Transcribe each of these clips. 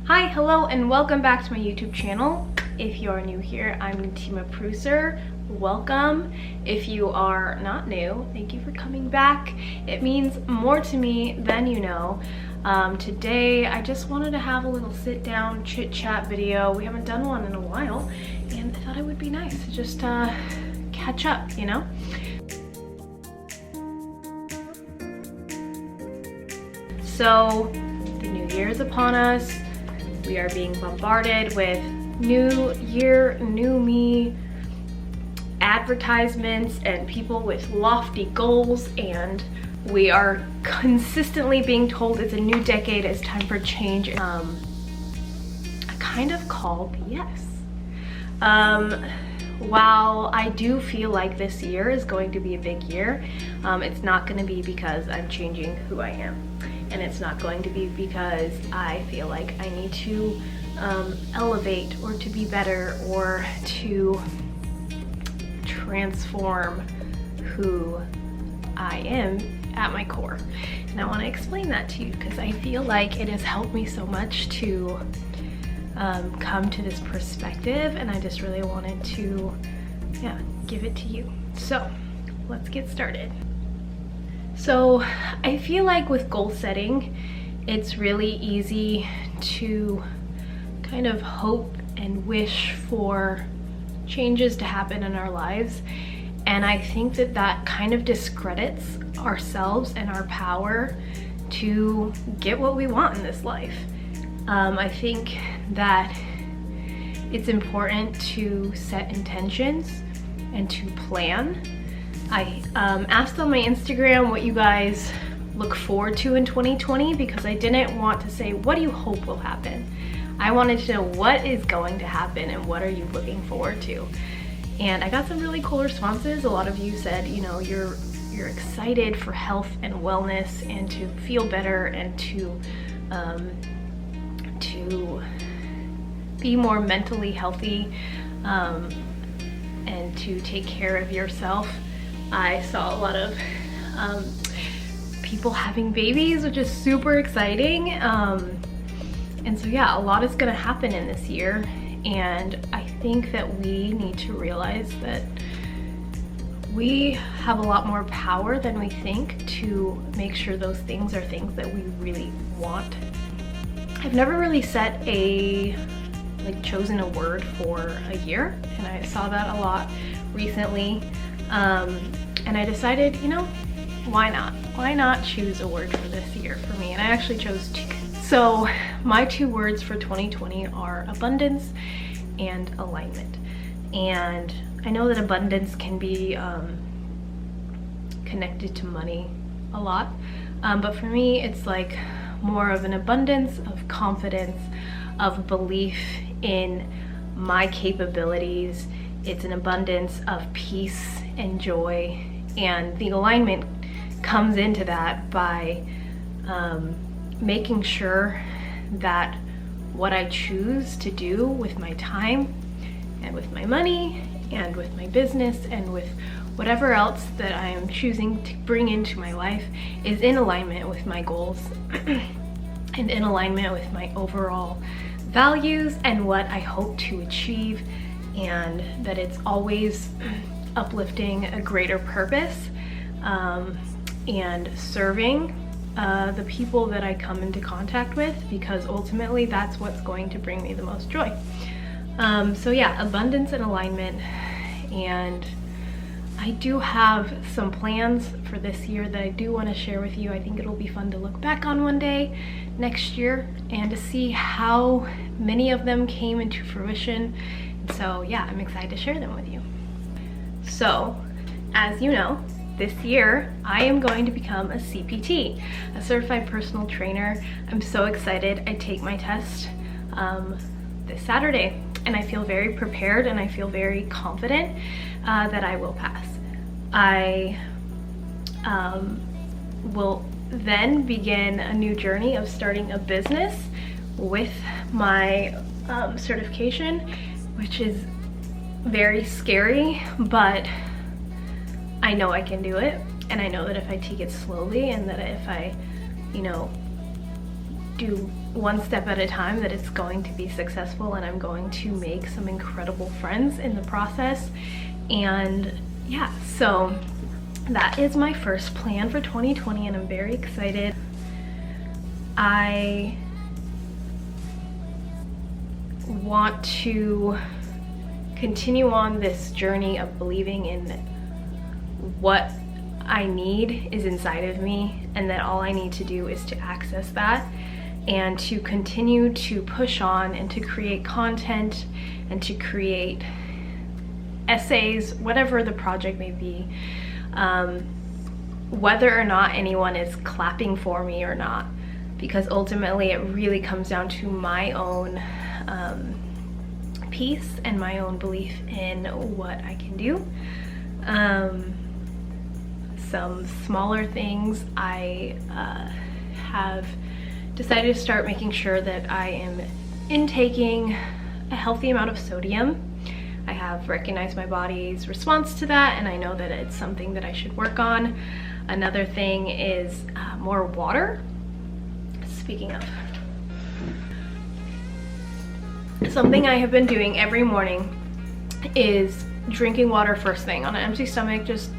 Hi, hello, and welcome back to my YouTube channel. If you're new here, I'm Tima Pruser. Welcome. If you are not new, thank you for coming back. It means more to me than you know. Today, I just wanted to have a little sit-down chit-chat video. We haven't done one in a while, and I thought it would be nice to just catch up, you know? So, the new year is upon us. We are being bombarded with new year, new me advertisements and people with lofty goals, and we are consistently being told it's a new decade, it's time for change. I kind of call BS. While I do feel like this year is going to be a big year, it's not going to be because I'm changing who I am. And it's not going to be because I feel like I need to elevate or to be better or to transform who I am at my core. And I want to explain that to you because I feel like it has helped me so much to come to this perspective, and I just really wanted to give it to you. So let's get started. So I feel like with goal setting, it's really easy to kind of hope and wish for changes to happen in our lives. And I think that that kind of discredits ourselves and our power to get what we want in this life. I think that it's important to set intentions and to plan. I asked on my Instagram what you guys look forward to in 2020 because I didn't want to say, what do you hope will happen? I wanted to know what is going to happen and what are you looking forward to? And I got some really cool responses. A lot of you said, you know, you're excited for health and wellness and to feel better and to be more mentally healthy and to take care of yourself. I saw a lot of people having babies, which is super exciting. And so yeah, a lot is gonna happen in this year. And I think that we need to realize that we have a lot more power than we think to make sure those things are things that we really want. I've never really chosen a word for a year, and I saw that a lot recently. And I decided, you know, why not? Why not choose a word for this year for me? And I actually chose two. So my two words for 2020 are abundance and alignment. And I know that abundance can be connected to money a lot. But for me, it's like more of an abundance of confidence, of belief in my capabilities. It's an abundance of peace and joy, and the alignment comes into that by making sure that what I choose to do with my time and with my money and with my business and with whatever else that I am choosing to bring into my life is in alignment with my goals and in alignment with my overall values and what I hope to achieve, and that it's always uplifting a greater purpose and serving the people that I come into contact with, because ultimately that's what's going to bring me the most joy. So yeah, abundance and alignment. And I do have some plans for this year that I do want to share with you. I think it'll be fun to look back on one day next year and to see how many of them came into fruition. So yeah, I'm excited to share them with you. So, as you know, this year I am going to become a CPT, a certified personal trainer. I'm so excited. I take my test this Saturday, and I feel very prepared and I feel very confident that I will pass. I will then begin a new journey of starting a business with my certification, which is very scary, but I know I can do it, and I know that if I take it slowly and that if I, you know, do one step at a time that it's going to be successful, and I'm going to make some incredible friends in the process. And yeah, so that is my first plan for 2020, and I'm very excited. I want to continue on this journey of believing in what I need is inside of me, and that all I need to do is to access that, and to continue to push on and to create content and to create essays, whatever the project may be, whether or not anyone is clapping for me or not, because ultimately it really comes down to my own peace and my own belief in what I can do. Some smaller things, I have decided to start making sure that I am intaking a healthy amount of sodium. I have recognized my body's response to that, and I know that it's something that I should work on. Another thing is more water. Speaking of, something I have been doing every morning is drinking water first thing on an empty stomach, just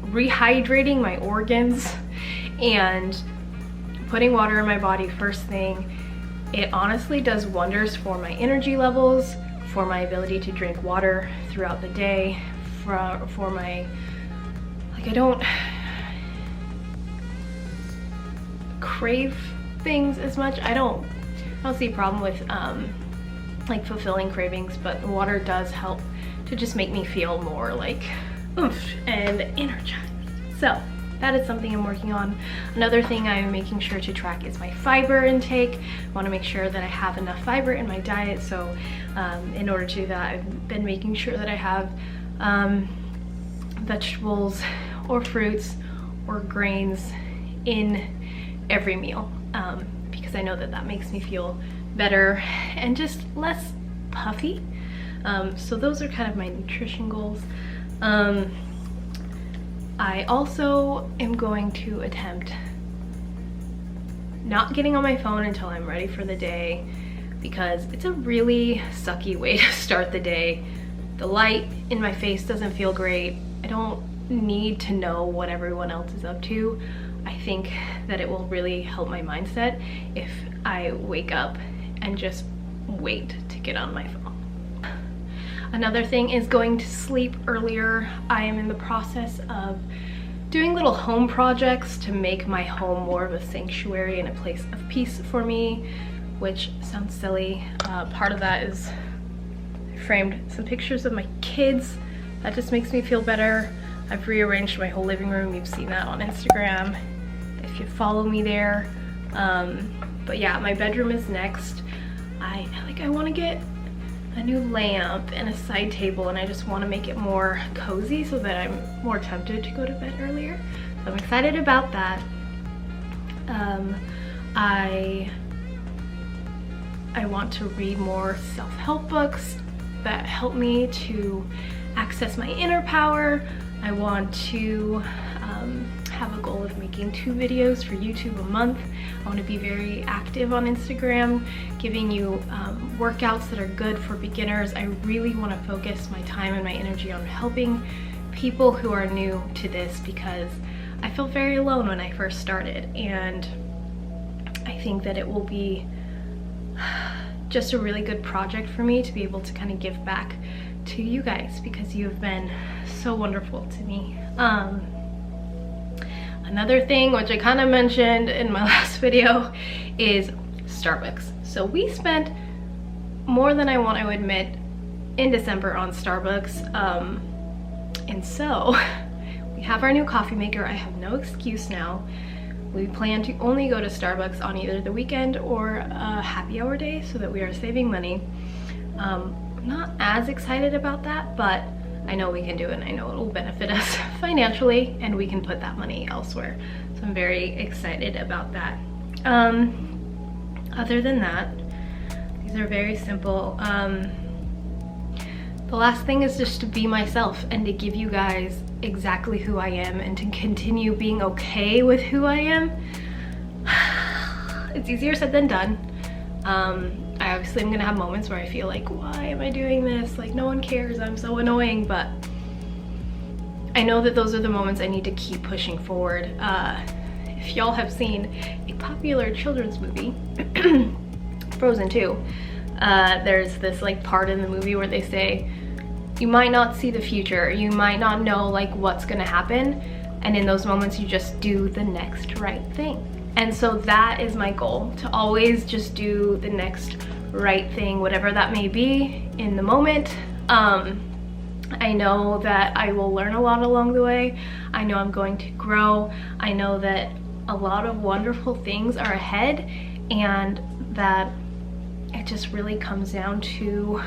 rehydrating my organs and putting water in my body first thing. It honestly does wonders for my energy levels, for my ability to drink water throughout the day, for my, like, I don't crave things as much. I don't see a problem with like fulfilling cravings, but water does help to just make me feel more like oomph and energized. So that is something I'm working on. Another thing I'm making sure to track is my fiber intake. I want to make sure that I have enough fiber in my diet, so in order to do that, I've been making sure that I have vegetables or fruits or grains in every meal, because I know that that makes me feel better and just less puffy. So those are kind of my nutrition goals. I also am going to attempt not getting on my phone until I'm ready for the day, because it's a really sucky way to start the day. The light in my face doesn't feel great. I don't need to know what everyone else is up to. I think that it will really help my mindset if I wake up and just wait to get on my phone. Another thing is going to sleep earlier. I am in the process of doing little home projects to make my home more of a sanctuary and a place of peace for me, which sounds silly. Part of that is I framed some pictures of my kids. That just makes me feel better. I've rearranged my whole living room. You've seen that on Instagram if you follow me there. But yeah, my bedroom is next. I want to get a new lamp and a side table, and I just want to make it more cozy so that I'm more tempted to go to bed earlier. So I'm excited about that. I want to read more self-help books that help me to access my inner power. I want to have a goal of making 2 videos for YouTube a month. I want to be very active on Instagram, giving you workouts that are good for beginners. I really want to focus my time and my energy on helping people who are new to this, because I felt very alone when I first started, and I think that it will be just a really good project for me to be able to kind of give back to you guys, because you have been so wonderful to me. Another thing, which I kind of mentioned in my last video, is Starbucks. So we spent more than I want to admit in December on Starbucks, and so we have our new coffee maker. I have no excuse now. We plan to only go to Starbucks on either the weekend or a happy hour day, so that we are saving money. I'm not as excited about that, but I know we can do it, and I know it will benefit us financially, and we can put that money elsewhere. So I'm very excited about that. Other than that, these are very simple. The last thing is just to be myself and to give you guys exactly who I am, and to continue being okay with who I am. It's easier said than done. I obviously am gonna have moments where I feel like, why am I doing this? Like, no one cares, I'm so annoying, but I know that those are the moments I need to keep pushing forward. If y'all have seen a popular children's movie, Frozen 2, there's this like part in the movie where they say, you might not see the future, you might not know like what's gonna happen, and in those moments you just do the next right thing. And so that is my goal, to always just do the next right thing, whatever that may be in the moment. I know that I will learn a lot along the way. I know I'm going to grow. I know that a lot of wonderful things are ahead, and that it just really comes down to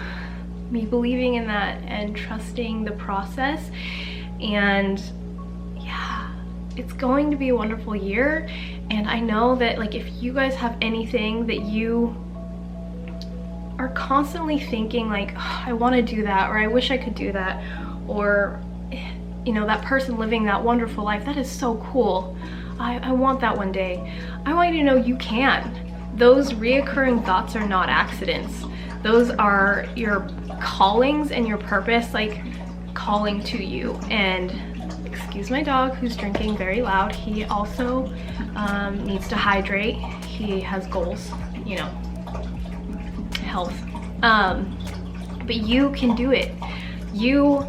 me believing in that and trusting the process. And yeah, it's going to be a wonderful year. And I know that like if you guys have anything that you are constantly thinking like, oh, I want to do that, or I wish I could do that, or you know, that person living that wonderful life, that is so cool, I want that one day. I want you to know you can. Those reoccurring thoughts are not accidents. Those are your callings and your purpose, like calling to you. And excuse my dog who's drinking very loud. He also needs to hydrate. He has goals, you know, health. But you can do it. You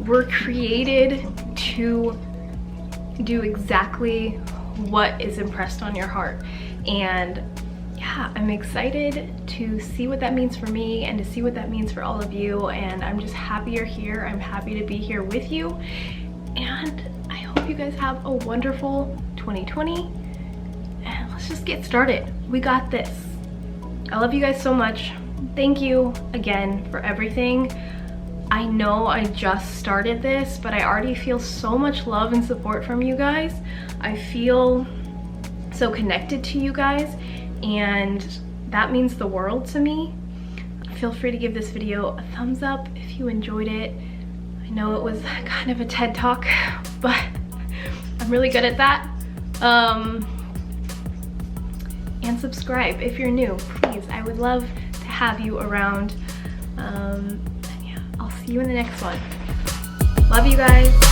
were created to do exactly what is impressed on your heart. And yeah, I'm excited to see what that means for me and to see what that means for all of you. And I'm just happy you're here. I'm happy to be here with you. And I hope you guys have a wonderful 2020. And let's just get started. We got this. I love you guys so much. Thank you again for everything. I know I just started this, but I already feel so much love and support from you guys. I feel so connected to you guys, and that means the world to me. Feel free to give this video a thumbs up if you enjoyed it. I know it was kind of a TED Talk, but I'm really good at that. And subscribe if you're new, please. I would love to have you around. Yeah, I'll see you in the next one. Love you guys.